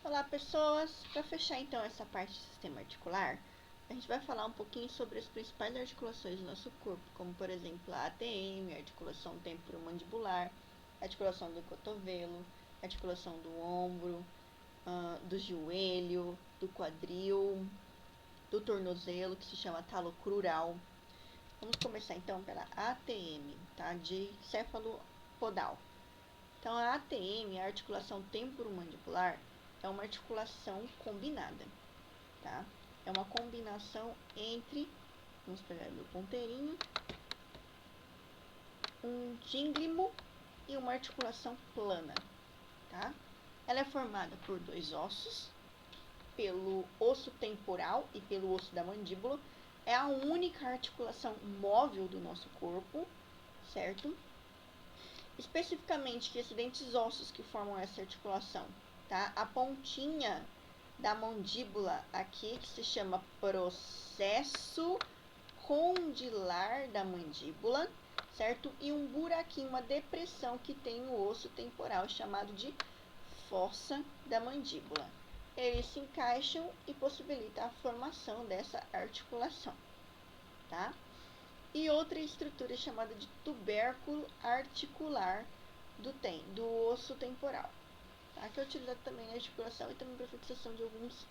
Olá pessoas, para fechar então essa parte do sistema articular, a gente vai falar um pouquinho sobre as principais articulações do nosso corpo, como por exemplo a ATM, a articulação temporomandibular, a articulação do cotovelo, a articulação do ombro, do joelho, do quadril, do tornozelo, que se chama talo crural. Vamos começar então pela ATM, tá? De cefalopodal. Então a ATM, a articulação temporomandibular, é uma articulação combinada, tá? É uma combinação entre, vamos pegar meu ponteirinho, um dínglimo e uma articulação plana, tá? Ela é formada por dois ossos, pelo osso temporal e pelo osso da mandíbula. É a única articulação móvel do nosso corpo, certo? Especificamente, que esses ossos que formam essa articulação, tá? A pontinha da mandíbula aqui, que se chama processo condilar da mandíbula, certo? E um buraquinho, uma depressão que tem no osso temporal, chamado de fossa da mandíbula. Eles se encaixam e possibilitam a formação dessa articulação, tá? E outra estrutura chamada de tubérculo articular do osso temporal, tá? Que é utilizado também na articulação e também para fixação de alguns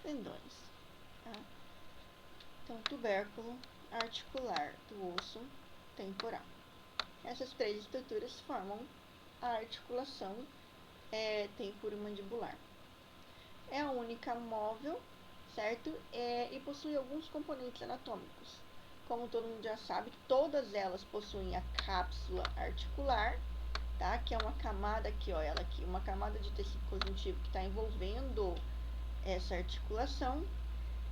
tendões, tá? Então, tubérculo articular do osso temporal. Essas três estruturas formam a articulação temporomandibular. É a única móvel, certo? E possui alguns componentes anatômicos. Como todo mundo já sabe, todas elas possuem a cápsula articular, tá? Que é uma camada aqui, ó, ela aqui, uma camada de tecido conjuntivo que está envolvendo essa articulação.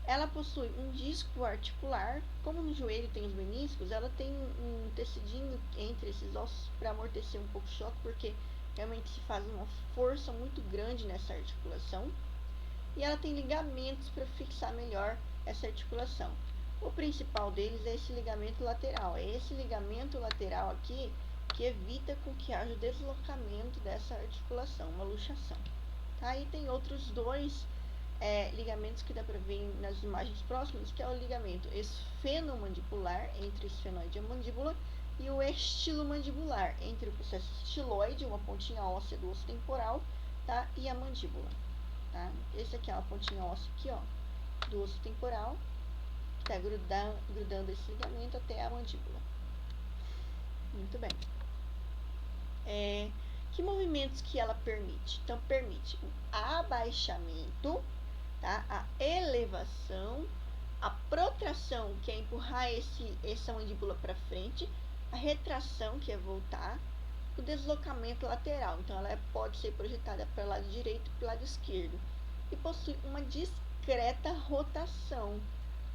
Ela possui um disco articular, como no joelho tem os meniscos, ela tem um tecidinho entre esses ossos para amortecer um pouco o choque, porque realmente se faz uma força muito grande nessa articulação. E ela tem ligamentos para fixar melhor essa articulação. O principal deles é esse ligamento lateral. É esse ligamento lateral aqui que evita com que haja o deslocamento dessa articulação, uma luxação. Tá? E tem outros dois ligamentos que dá para ver nas imagens próximas, que é o ligamento esfenomandibular, entre o esfenoide e a mandíbula, e o estilomandibular, entre o processo estiloide, uma pontinha óssea do osso temporal, tá? E a mandíbula. Tá? Esse aqui é uma pontinha óssea aqui, ó, do osso temporal, que está grudando esse ligamento até a mandíbula. Muito bem. Que movimentos que ela permite? Então, permite o abaixamento, tá? A elevação, a protração, que é empurrar essa mandíbula para frente, a retração, que é voltar, o deslocamento lateral. Então, ela pode ser projetada para o lado direito e para o lado esquerdo. E possui uma discreta rotação,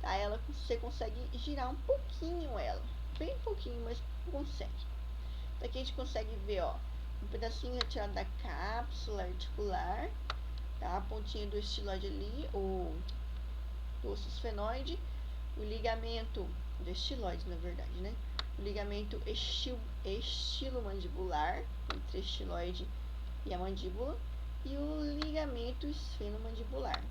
tá? Você consegue girar um pouquinho ela, bem pouquinho, mas consegue. Aqui a gente consegue ver, ó, um pedacinho retirado da cápsula articular, tá? A pontinha do estiloide ali, do osso esfenoide, o ligamento do estiloide, na verdade, né? O ligamento estilomandibular, entre o estiloide e a mandíbula, e o ligamento esfenomandibular.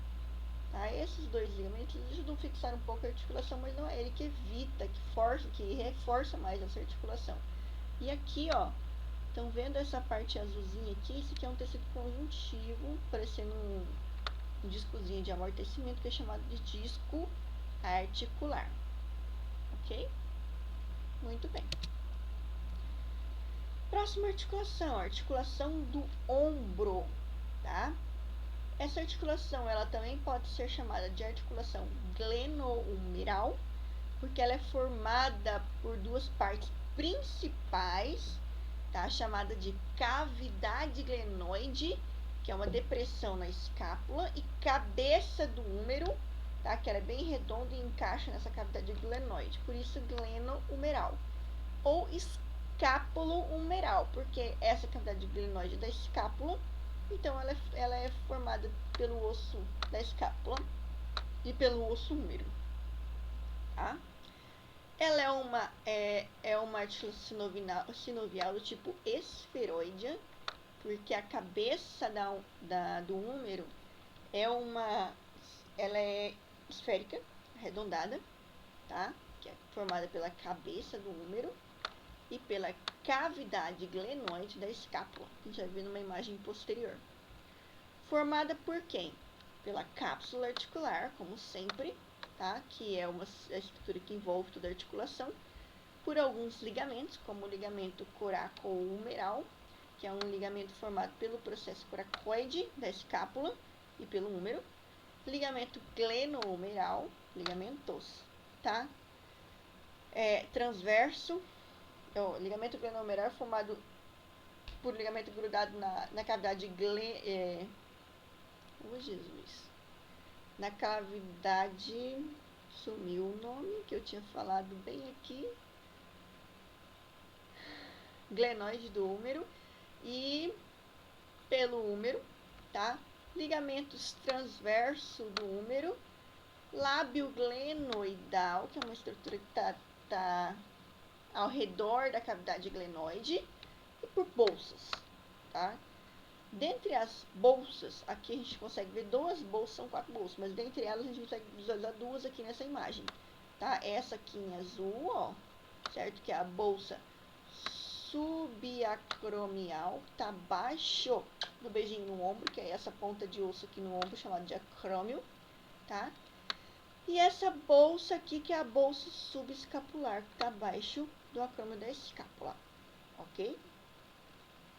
Tá? Esses dois ligamentos ajudam a fixar um pouco a articulação, mas não é ele que evita, que reforça mais essa articulação. E aqui, ó, estão vendo essa parte azulzinha aqui? Esse aqui é um tecido conjuntivo, parecendo um discozinho de amortecimento, que é chamado de disco articular. Ok? Muito bem. Próxima articulação, a articulação do ombro, tá? Essa articulação, ela também pode ser chamada de articulação glenohumeral, porque ela é formada por duas partes principais, tá? Chamada de cavidade glenoide, que é uma depressão na escápula, e cabeça do húmero, tá? Que ela é bem redonda e encaixa nessa cavidade glenoide, por isso glenohumeral. Ou escápulo-humeral, porque essa cavidade glenoide da escápula, então ela é formada pelo osso da escápula e pelo osso húmero, tá? Ela é uma articulação sinovial do tipo esferoidea, porque a cabeça do húmero, Ela é esférica, arredondada, tá? Que é formada pela cabeça do úmero e pela cavidade glenoide da escápula, que a gente vai ver numa imagem posterior. Formada por quem? Pela cápsula articular, como sempre, tá? Que é uma estrutura que envolve toda a articulação, por alguns ligamentos, como o ligamento coraco-humeral, que é um ligamento formado pelo processo coracoide da escápula e pelo húmero, ligamento glenohumeral, ligamentos, tá? Transverso, o ligamento glenohumeral é formado por ligamento grudado na cavidade oh, Jesus. Na cavidade, sumiu o nome que eu tinha falado bem aqui, glenoide do húmero e pelo húmero, tá? Ligamentos transverso do húmero, lábio glenoidal, que é uma estrutura que tá ao redor da cavidade glenoide, e por bolsas, tá? Dentre as bolsas, aqui a gente consegue ver duas bolsas, são 4 bolsas, mas dentre elas a gente consegue visualizar duas aqui nessa imagem, tá? Essa aqui em azul, ó, certo? Que é a bolsa subacromial, tá abaixo do beijinho no ombro, que é essa ponta de osso aqui no ombro, chamada de acrômio, tá? E essa bolsa aqui, que é a bolsa subescapular, que tá abaixo do acrômio da escápula, ok?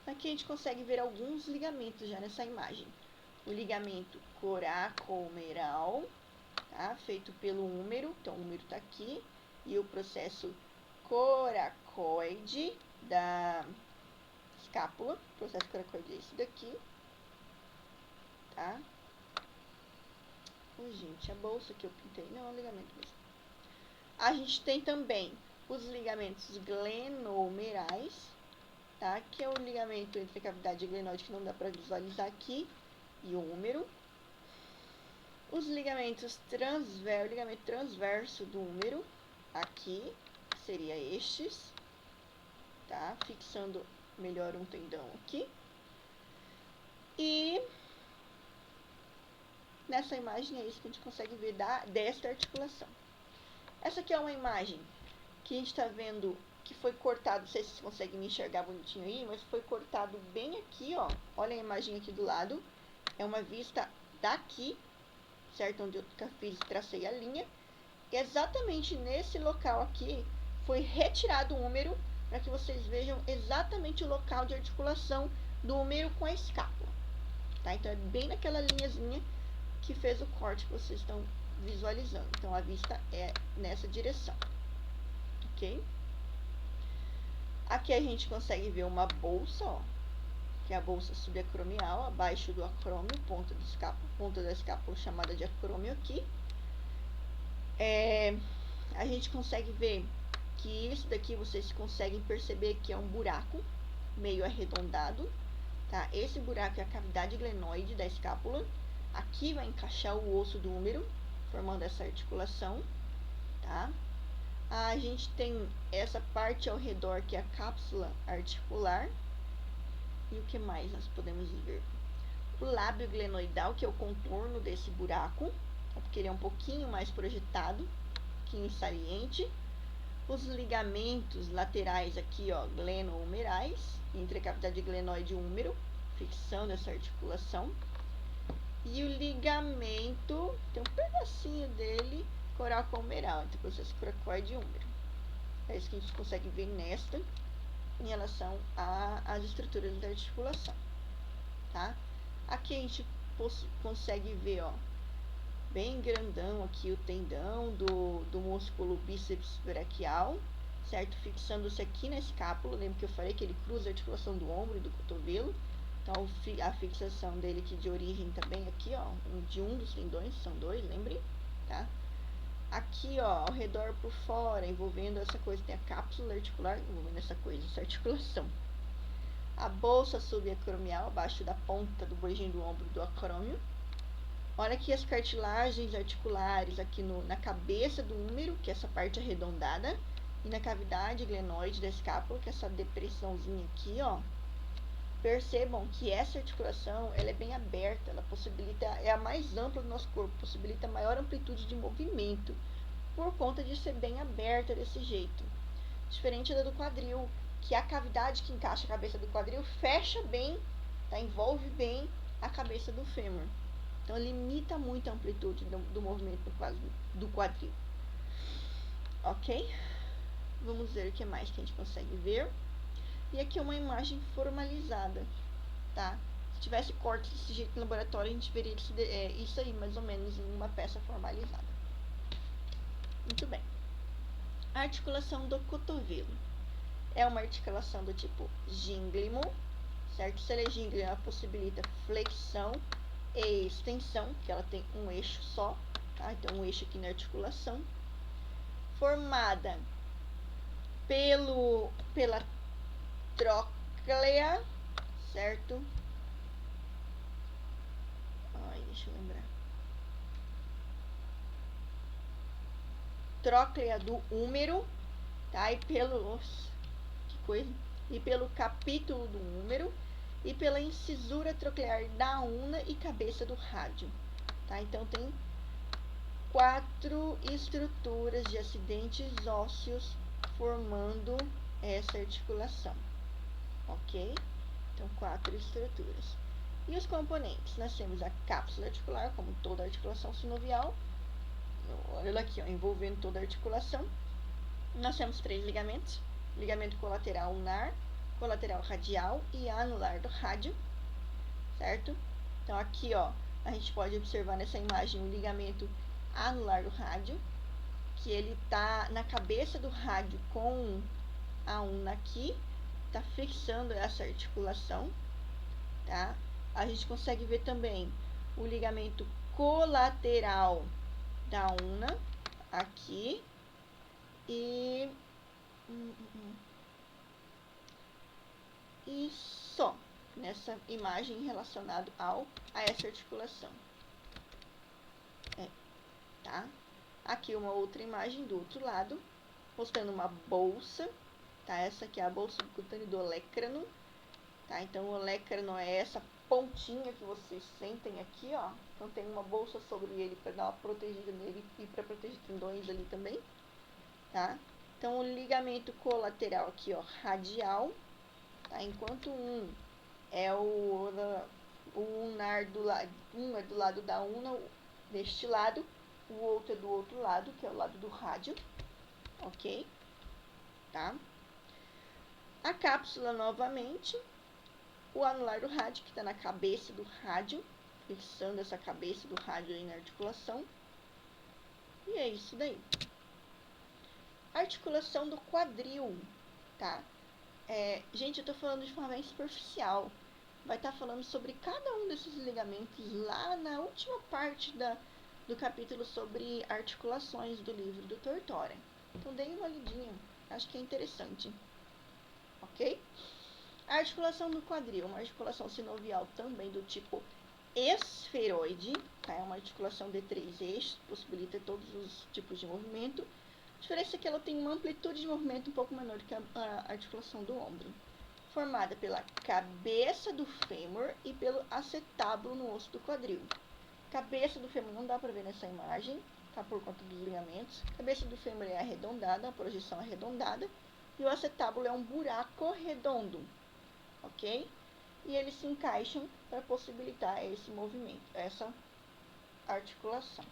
Aqui a gente consegue ver alguns ligamentos já nessa imagem. O ligamento coracohumeral, tá? Feito pelo húmero, então o húmero tá aqui, e o processo coracoide da escápula, o processo coracoide é esse daqui, tá? Gente, a bolsa que eu pintei não é um ligamento mesmo. A gente tem também os ligamentos glenohumerais, tá? Que é o ligamento entre a cavidade glenoide, que não dá para visualizar aqui, e o húmero. Os ligamentos o ligamento transverso do húmero, aqui, seria estes, tá? Fixando melhor um tendão aqui. E nessa imagem é isso que a gente consegue ver desta articulação. Essa aqui é uma imagem que a gente está vendo que foi cortado, não sei se vocês conseguem me enxergar bonitinho aí, mas foi cortado bem aqui, ó. Olha a imagem aqui do lado. É uma vista daqui, certo? Onde eu fiz, tracei a linha. E exatamente nesse local aqui foi retirado o húmero para que vocês vejam exatamente o local de articulação do húmero com a escápula, tá? Então é bem naquela linhazinha que fez o corte que vocês estão visualizando. Então a vista é nessa direção, ok? Aqui a gente consegue ver uma bolsa, ó, que é a bolsa subacromial, abaixo do acrômio, ponta da escápula chamada de acrômio aqui. A gente consegue ver que isso daqui vocês conseguem perceber que é um buraco meio arredondado, tá? Esse buraco é a cavidade glenoide da escápula. Aqui vai encaixar o osso do húmero, formando essa articulação, tá? A gente tem essa parte ao redor que é a cápsula articular. E o que mais nós podemos ver? O lábio glenoidal, que é o contorno desse buraco, porque ele é um pouquinho mais projetado, um pouquinho saliente. Os ligamentos laterais aqui, ó, glenohumerais, entre a cavidade glenoide e o húmero, fixando essa articulação. E o ligamento, tem um pedacinho dele, coracohumeral, entre o processo coracoide e húmero. É isso que a gente consegue ver nesta, em relação às estruturas da articulação, tá? Aqui a gente consegue ver, ó, bem grandão aqui o tendão do músculo bíceps braquial, certo? Fixando-se aqui na escápula. Lembra que eu falei que ele cruza a articulação do ombro e do cotovelo? Então, a fixação dele aqui de origem também aqui, ó, de um dos tendões, são dois, lembrem, tá? Aqui, ó, ao redor por fora, envolvendo essa coisa, tem a cápsula articular, envolvendo essa coisa, essa articulação. A bolsa subacromial, abaixo da ponta do beijinho do ombro do acrômio. Olha aqui as cartilagens articulares aqui na cabeça do húmero, que é essa parte arredondada, e na cavidade glenoide da escápula, que é essa depressãozinha aqui, ó, Percebam que essa articulação, ela é bem aberta, ela possibilita, é a mais ampla do nosso corpo, possibilita maior amplitude de movimento, por conta de ser bem aberta desse jeito. Diferente da do quadril, que a cavidade que encaixa a cabeça do quadril fecha bem, tá? Envolve bem a cabeça do fêmur. Então limita muito a amplitude do movimento do quadril. Ok? Vamos ver o que mais que a gente consegue ver. E aqui é uma imagem formalizada, tá? Se tivesse cortes desse jeito no laboratório, a gente veria isso aí mais ou menos em uma peça formalizada. Muito bem. A articulação do cotovelo é uma articulação do tipo gínglimo, certo? Se ela é gínglima, ela possibilita flexão e extensão, que ela tem um eixo só, tá? Então, um eixo aqui na articulação, formada pela tróclea, certo? Ai, deixa eu lembrar. Tróclea do húmero, tá? E pelo capítulo do húmero e pela incisura troclear da una e cabeça do rádio, tá? Então tem 4 estruturas de acidentes ósseos formando essa articulação, ok? Então 4 estruturas. E os componentes? Nós temos a cápsula articular, como toda articulação sinovial, olha ela aqui, ó, envolvendo toda a articulação. Nós temos 3 ligamentos: ligamento colateral ulnar, colateral radial e anular do rádio, certo? Então aqui, ó, a gente pode observar nessa imagem o ligamento anular do rádio, que ele tá na cabeça do rádio com a una aqui, tá fixando essa articulação, tá? A gente consegue ver também o ligamento colateral da una aqui e só nessa imagem relacionado a essa articulação. Tá? Aqui uma outra imagem do outro lado, mostrando uma bolsa, tá? Essa aqui é a bolsa subcutânea do olecrano, tá? Então o olecrano é essa pontinha que vocês sentem aqui, ó. Então tem uma bolsa sobre ele para dar uma protegida nele e para proteger tendões ali também, tá? Então o ligamento colateral aqui, ó, radial, tá? Enquanto um é o unar um é do lado da una, deste lado, o outro é do outro lado, que é o lado do rádio, ok? Tá? A cápsula novamente, o anular do rádio, que está na cabeça do rádio, fixando essa cabeça do rádio aí na articulação. E é isso daí. Articulação do quadril, tá? Gente, eu tô falando de forma bem superficial. Vai estar falando sobre cada um desses ligamentos lá na última parte do capítulo sobre articulações do livro do Tortora. Então, deem uma lidinha. Acho que é interessante. Ok? A articulação do quadril, uma articulação sinovial também do tipo esferoide, tá? É uma articulação de 3 eixos, possibilita todos os tipos de movimento. A diferença é que ela tem uma amplitude de movimento um pouco menor que a articulação do ombro, formada pela cabeça do fêmur e pelo acetábulo no osso do quadril. Cabeça do fêmur não dá para ver nessa imagem, tá? Por conta dos ligamentos. Cabeça do fêmur é arredondada, a projeção arredondada, e o acetábulo é um buraco redondo, ok? E eles se encaixam para possibilitar esse movimento, essa articulação.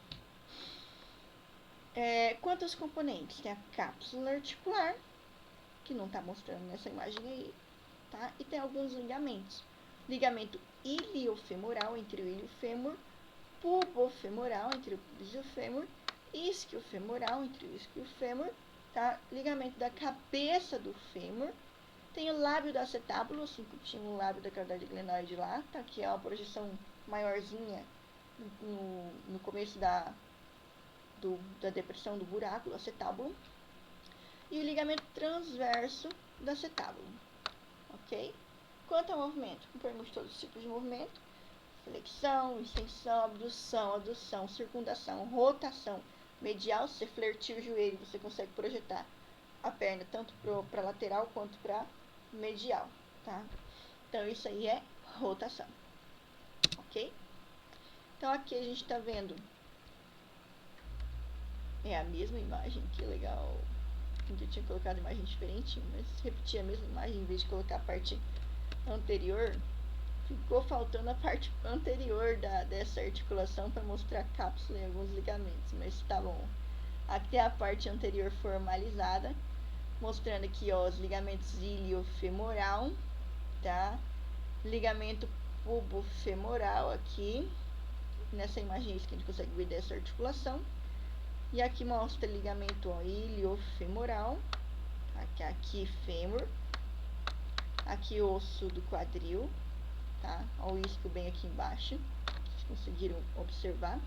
Quantos componentes? Tem a cápsula articular, que não está mostrando nessa imagem aí, tá? E tem alguns ligamentos. Ligamento iliofemoral entre o ilho e o fêmur, pubofemoral entre o pubis e o fêmur, isquiofemoral entre o isquio e o fêmur, tá? Ligamento da cabeça do fêmur. Tem o lábio do acetábulo, assim como tinha o lábio da cavidade glenoide lá, tá? Que é uma projeção maiorzinha no começo da depressão do buraco do acetábulo. E o ligamento transverso do acetábulo, ok? Quanto ao movimento, permite todos os tipos de movimento: flexão, extensão, abdução, adução, circundação, rotação medial. Se você flertir o joelho, você consegue projetar a perna tanto para lateral quanto para medial, tá? Então, isso aí é rotação, ok? Então, aqui a gente está vendo, é a mesma imagem, que legal. Eu tinha colocado imagem diferente, mas repetir a mesma imagem em vez de colocar a parte anterior. Ficou faltando a parte anterior dessa articulação para mostrar a cápsula e alguns ligamentos, mas tá bom. Aqui é a parte anterior formalizada, mostrando aqui, ó, os ligamentos iliofemoral, tá? Ligamento pubofemoral aqui, nessa imagem que a gente consegue ver dessa articulação. E aqui mostra ligamento, ó, iliofemoral, aqui fêmur, aqui osso do quadril, tá? Ó, o isquio bem aqui embaixo, vocês conseguiram observar.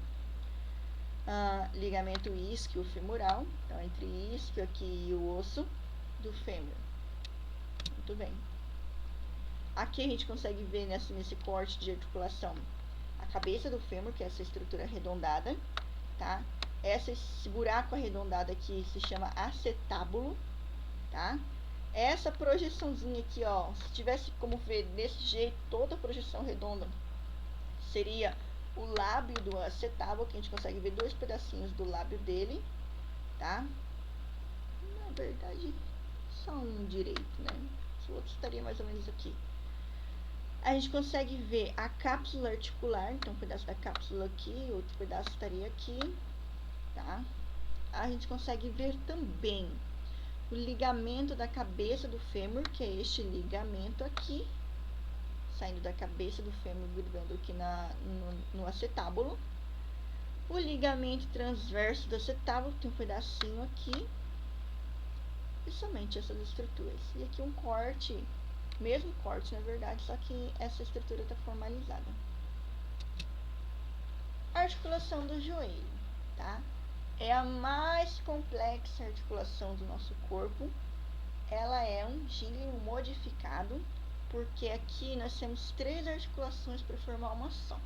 Ligamento isquiofemoral, então entre isquio aqui e o osso do fêmur. Muito bem. Aqui a gente consegue ver nesse corte de articulação a cabeça do fêmur, que é essa estrutura arredondada, tá? Esse buraco arredondado aqui se chama acetábulo, tá? Essa projeçãozinha aqui, ó, se tivesse como ver desse jeito, toda a projeção redonda seria o lábio do acetábulo, que a gente consegue ver dois pedacinhos do lábio dele, tá? Na verdade, só um direito, né? O outro estaria mais ou menos aqui. A gente consegue ver a cápsula articular, então um pedaço da cápsula aqui, outro pedaço estaria aqui, tá? A gente consegue ver também o ligamento da cabeça do fêmur, que é este ligamento aqui, saindo da cabeça do fêmur, grudando aqui no acetábulo. O ligamento transverso do acetábulo, tem um pedacinho aqui, e somente essas estruturas. E aqui um corte, mesmo corte na verdade, só que essa estrutura está formalizada. Articulação do joelho, tá? É a mais complexa articulação do nosso corpo. Ela é um gênero modificado, porque aqui nós temos 3 articulações para formar uma só,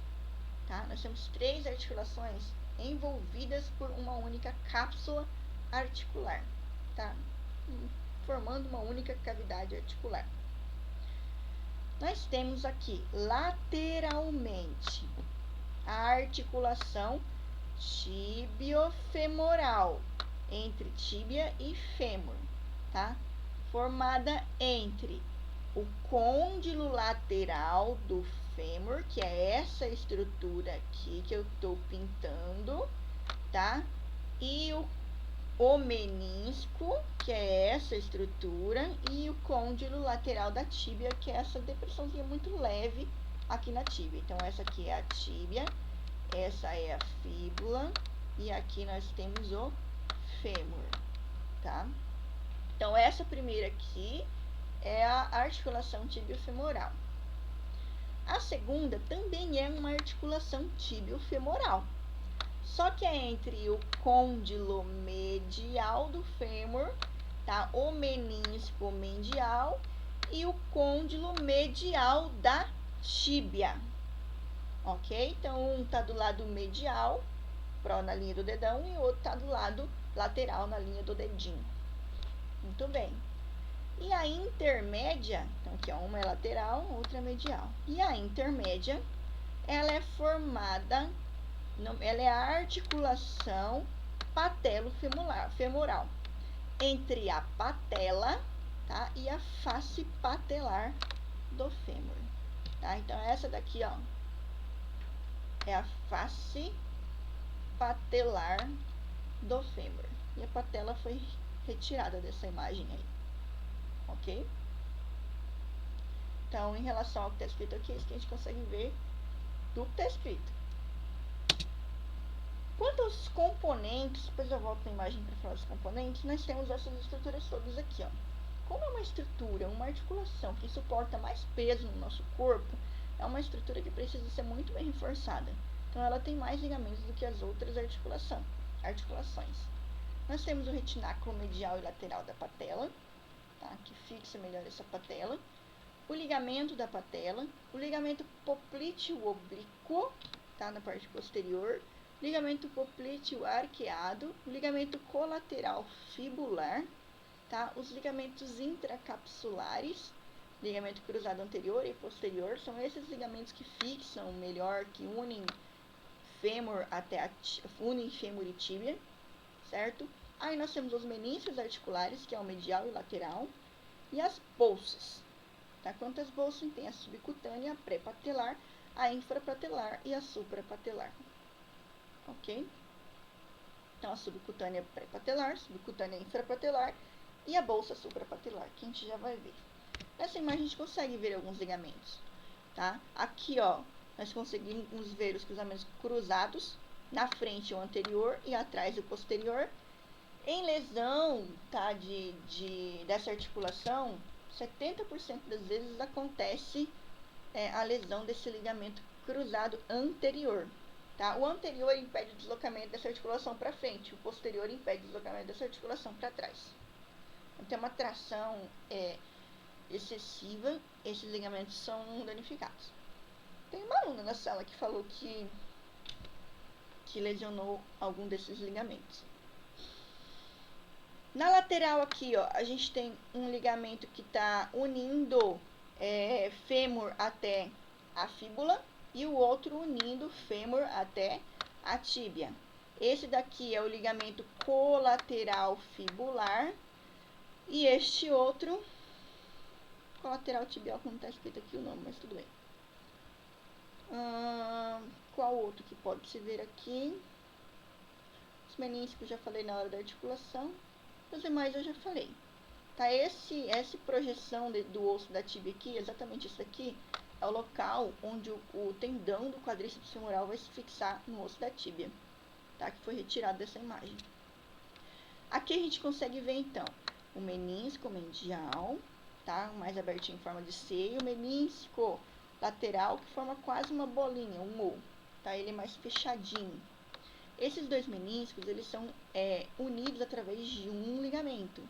tá? Nós temos 3 articulações envolvidas por uma única cápsula articular, tá? Formando uma única cavidade articular. Nós temos aqui lateralmente a articulação tibiofemoral, entre tíbia e fêmur, tá? Formada entre o côndilo lateral do fêmur, que é essa estrutura aqui que eu estou pintando, tá? E o menisco, que é essa estrutura, e o côndilo lateral da tíbia, que é essa depressãozinha muito leve aqui na tíbia. Então, essa aqui é a tíbia, essa é a fíbula, e aqui nós temos o fêmur, tá? Então, essa primeira aqui é a articulação tibiofemoral. A segunda também é uma articulação tibiofemoral, só que é entre o côndilo medial do fêmur, tá? O menisco medial e o côndilo medial da tíbia, ok? Então, um tá do lado medial, na linha do dedão, e o outro tá do lado lateral, na linha do dedinho. Muito bem. E a intermédia, então aqui ó, uma é lateral, outra é medial. E a intermédia, ela é formada, ela é a articulação patelo-femoral entre a patela, tá, e a face patelar do fêmur, tá? Então essa daqui, ó, é a face patelar do fêmur. E a patela foi retirada dessa imagem aí, ok? Então, em relação ao que está escrito aqui, isso que a gente consegue ver do que está escrito. Quanto aos componentes, depois eu volto na imagem para falar dos componentes, nós temos essas estruturas todas aqui, ó. Como é uma estrutura, uma articulação que suporta mais peso no nosso corpo, é uma estrutura que precisa ser muito bem reforçada. Então, ela tem mais ligamentos do que as outras articulações. Nós temos o retináculo medial e lateral da patela, tá, que fixa melhor essa patela. O ligamento da patela, o ligamento poplíteo oblíquo, tá, na parte posterior, ligamento poplíteo arqueado, o ligamento colateral fibular, tá, os ligamentos intracapsulares, ligamento cruzado anterior e posterior, são esses ligamentos que fixam melhor, que unem fêmur unem fêmur e tíbia, certo? Aí nós temos os meníscios articulares, que é o medial e o lateral, e as bolsas. Tá? Quantas bolsas tem? A subcutânea, a pré-patelar, a infrapatelar e a suprapatelar. Ok? Então, a subcutânea pré-patelar, subcutânea infrapatelar e a bolsa suprapatelar, que a gente já vai ver. Nessa imagem a gente consegue ver alguns ligamentos, tá? Aqui, ó, nós conseguimos ver os cruzamentos cruzados, na frente o anterior e atrás o posterior. Em lesão, tá, dessa articulação, 70% das vezes acontece a lesão desse ligamento cruzado anterior. Tá? O anterior impede o deslocamento dessa articulação para frente, o posterior impede o deslocamento dessa articulação para trás. Então, tem uma tração excessiva, esses ligamentos são danificados. Tem uma aluna na sala que falou que lesionou algum desses ligamentos. Na lateral aqui, ó, a gente tem um ligamento que está unindo fêmur até a fíbula e o outro unindo fêmur até a tíbia. Esse daqui é o ligamento colateral fibular e este outro colateral tibial, como está escrito aqui o nome, mas tudo bem. Qual outro que pode se ver aqui? Os meniscos já falei na hora da articulação. Os demais eu já falei. Tá? Essa projeção do osso da tíbia aqui, exatamente isso aqui, é o local onde o tendão do quadríceps femoral vai se fixar no osso da tíbia, tá? Que foi retirado dessa imagem. Aqui a gente consegue ver, então, o menisco medial, tá? Mais abertinho em forma de C, e o menisco lateral, que forma quase uma bolinha, um O, tá? Ele é mais fechadinho. Esses dois meniscos, eles são unidos através de um ligamento,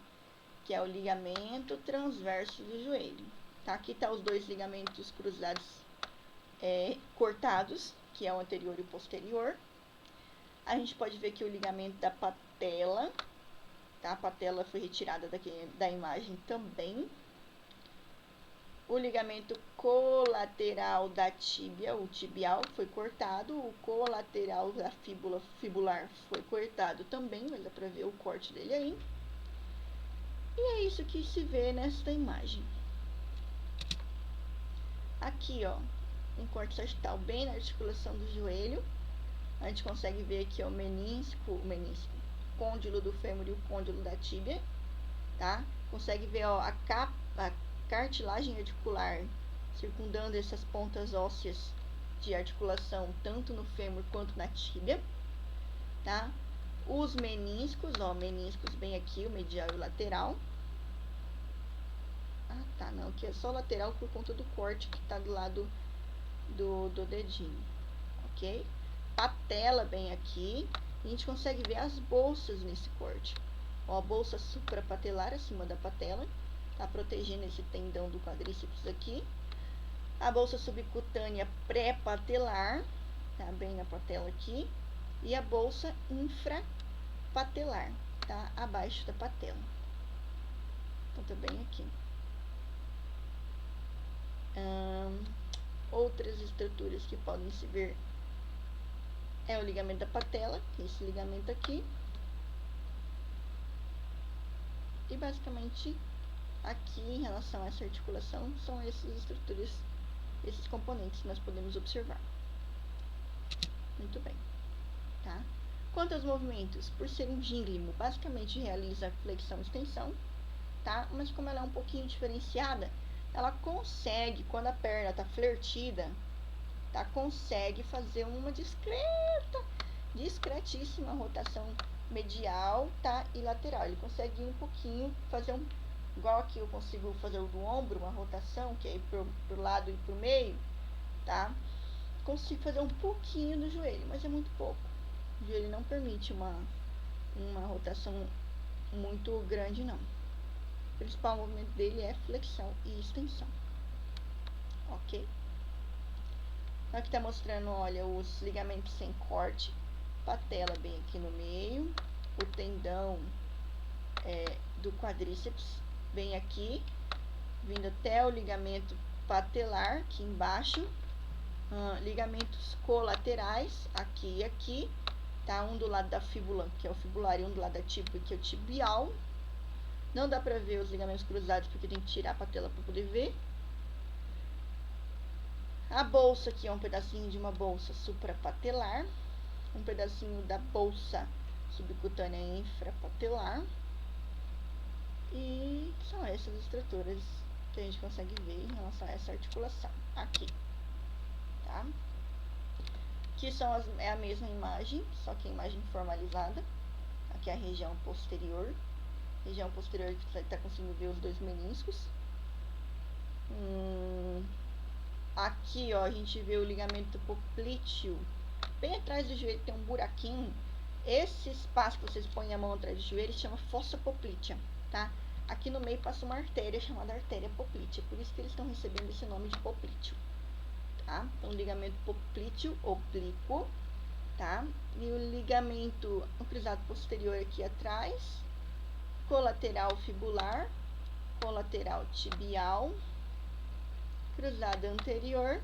que é o ligamento transverso do joelho. Tá? Aqui tá os dois ligamentos cruzados cortados, que é o anterior e o posterior. A gente pode ver que o ligamento da patela, tá? A patela foi retirada da imagem também. O ligamento colateral da tíbia, o tibial, foi cortado. O colateral da fíbula fibular foi cortado também, mas dá pra ver o corte dele aí. E é isso que se vê nesta imagem. Aqui, ó, um corte sagital bem na articulação do joelho. A gente consegue ver aqui, ó, o menisco, côndilo do fêmur e o côndilo da tíbia, tá? Consegue ver, ó, a cartilagem articular circundando essas pontas ósseas de articulação, tanto no fêmur quanto na tíbia, tá? Os meniscos, ó, meniscos bem aqui, o medial e o lateral. Ah, tá, não, aqui é só lateral por conta do corte que tá do lado do dedinho, ok? Patela bem aqui, e a gente consegue ver as bolsas nesse corte. Ó, a bolsa suprapatelar acima da patela, tá protegendo esse tendão do quadríceps aqui. A bolsa subcutânea pré-patelar, tá bem na patela aqui. E a bolsa infrapatelar, tá abaixo da patela. Então, tá bem aqui. Outras estruturas que podem se ver é o ligamento da patela, esse ligamento aqui. E basicamente aqui em relação a essa articulação são essas estruturas, esses componentes que nós podemos observar. Muito bem, tá? Quanto aos movimentos, por ser um gínglimo, basicamente realiza flexão e extensão, tá? Mas como ela é um pouquinho diferenciada, ela consegue, quando a perna está flertida, tá? Consegue fazer uma discretíssima rotação medial, tá? E lateral. Ele consegue ir um pouquinho, fazer igual aqui eu consigo fazer o do ombro, uma rotação, que é ir pro lado e pro meio, tá? Consigo fazer um pouquinho do joelho, mas é muito pouco. O joelho não permite uma rotação muito grande, não. O principal movimento dele é flexão e extensão. Ok? Então, aqui tá mostrando, olha, os ligamentos sem corte, patela bem aqui no meio, o tendão do quadríceps bem aqui, vindo até o ligamento patelar, aqui embaixo. Ligamentos colaterais, aqui e aqui, tá? Um do lado da fíbula, que é o fibular, e um do lado da tíbia, que é o tibial. Não dá pra ver os ligamentos cruzados, porque tem que tirar a patela pra poder ver. A bolsa aqui é um pedacinho de uma bolsa suprapatelar, um pedacinho da bolsa subcutânea infrapatelar. E são essas estruturas que a gente consegue ver em relação a essa articulação aqui, tá? Aqui é a mesma imagem, só que a imagem formalizada. Aqui é a região posterior. Região posterior que você está conseguindo ver os dois meniscos. Aqui, ó, a gente vê o ligamento poplíteo. Bem atrás do joelho tem um buraquinho. Esse espaço que vocês põem a mão atrás do joelho chama fossa poplítea, tá? Aqui no meio passa uma artéria chamada artéria poplítea. Por isso que eles estão recebendo esse nome de poplíteo. Tá? Então, ligamento poplíteo oblíquo, tá? E o ligamento cruzado posterior aqui atrás, colateral fibular, colateral tibial, cruzado anterior,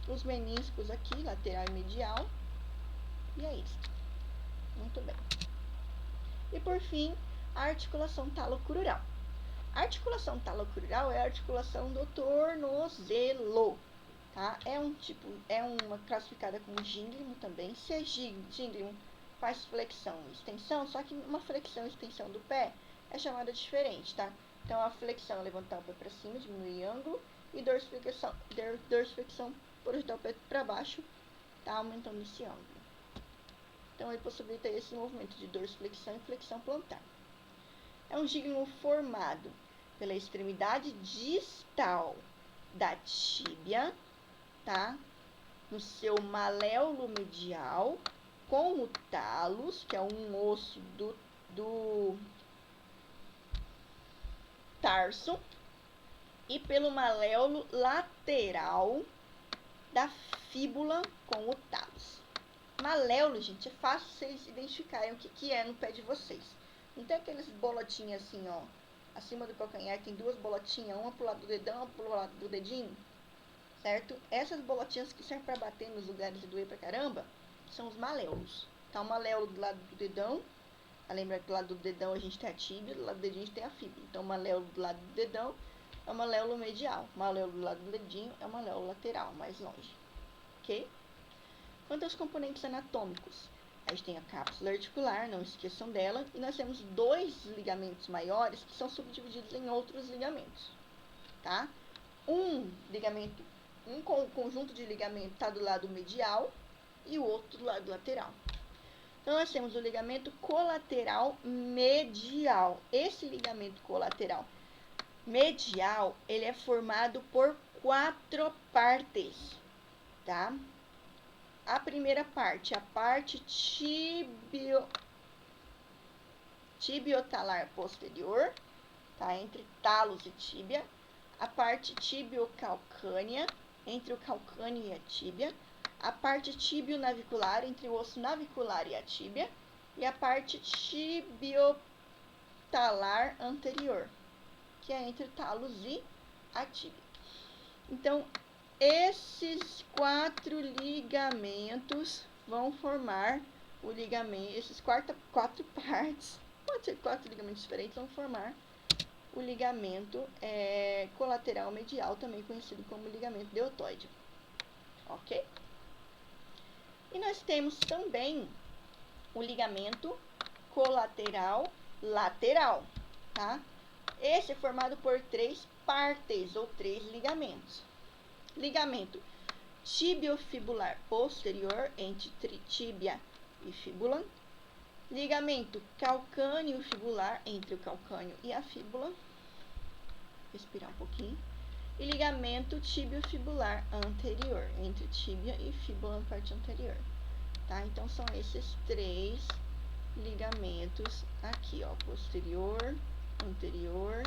os meniscos aqui, lateral e medial, e é isso. Muito bem. E por fim, a articulação talocrural. A articulação talocrural é a articulação do tornozelo, tá? É uma classificada como gínglimo também. Se é gínglimo, faz flexão e extensão, só que uma flexão e extensão do pé é chamada diferente, tá? Então, a flexão é levantar o pé para cima, diminuir ângulo, e dorsiflexão, projetar o pé para baixo, tá? Aumentando esse ângulo. Então, ele possibilita esse movimento de dorsiflexão e flexão plantar. É um gínglimo formado pela extremidade distal da tíbia, tá? No seu maléolo medial, com o talos, que é um osso do tarso, e pelo maléolo lateral da fíbula com o talos. Maléolo, gente, é fácil vocês identificarem o que é no pé de vocês. Não tem aquelas bolotinhas assim, ó, acima do calcanhar, tem duas bolotinhas, uma pro lado do dedão, uma pro lado do dedinho, certo? Essas bolotinhas que servem para bater nos lugares de doer pra caramba, são os maléolos. Tá, o maléolo do lado do dedão, lembra que do lado do dedão a gente tem a tíbia, do lado do dedinho a gente tem a fíbula. Então, o maléolo do lado do dedão é o maléolo medial, o maléolo do lado do dedinho é o maléolo lateral, mais longe, ok? Quanto aos componentes anatômicos, a gente tem a cápsula articular, não esqueçam dela, e nós temos dois ligamentos maiores que são subdivididos em outros ligamentos, tá? Um conjunto de ligamentos está do lado medial e o outro do lado lateral. Então, nós temos o ligamento colateral medial. Esse ligamento colateral medial, ele é formado por 4 partes, tá? A primeira parte, a parte tibiotalar posterior, tá? Entre talos e tíbia. A parte tibiocalcânea, entre o calcâneo e a tíbia. A parte tibio-navicular, entre o osso navicular e a tíbia. E a parte tibiotalar anterior, que é entre o talos e a tíbia. Então, esses 4 ligamentos vão formar o ligamento, esses 4 partes, pode ser 4 ligamentos diferentes, vão formar o ligamento colateral medial, também conhecido como ligamento deltoide, ok? E nós temos também o ligamento colateral lateral, tá? Esse é formado por 3 partes, ou 3 ligamentos. Ligamento tibiofibular posterior, entre tíbia e fíbula. Ligamento calcâneo fibular, entre o calcâneo e a fíbula. Respirar um pouquinho. E ligamento tibiofibular anterior, entre tíbia e fíbula na parte anterior. Tá? Então, são esses 3 ligamentos aqui, ó, posterior, anterior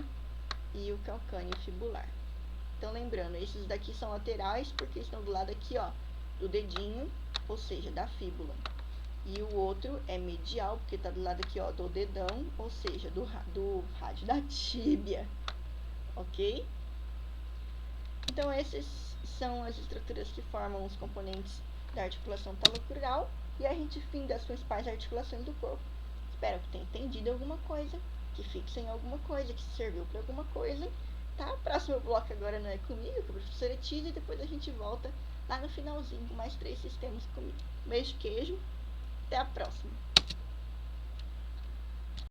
e o calcâneo fibular. Então, lembrando, esses daqui são laterais porque estão do lado aqui, ó, do dedinho, ou seja, da fíbula. E o outro é medial, porque tá do lado aqui, ó, do dedão, ou seja, do rádio da tíbia, ok? Então, esses são as estruturas que formam os componentes da articulação talocrural e a gente finda as principais articulações do corpo. Espero que tenha entendido alguma coisa, que fixem alguma coisa, que serviu para alguma coisa, tá? O próximo bloco agora não é comigo, com a professora Tisa, e depois a gente volta lá no finalzinho com mais 3 sistemas comigo. Beijo, queijo, até a próxima!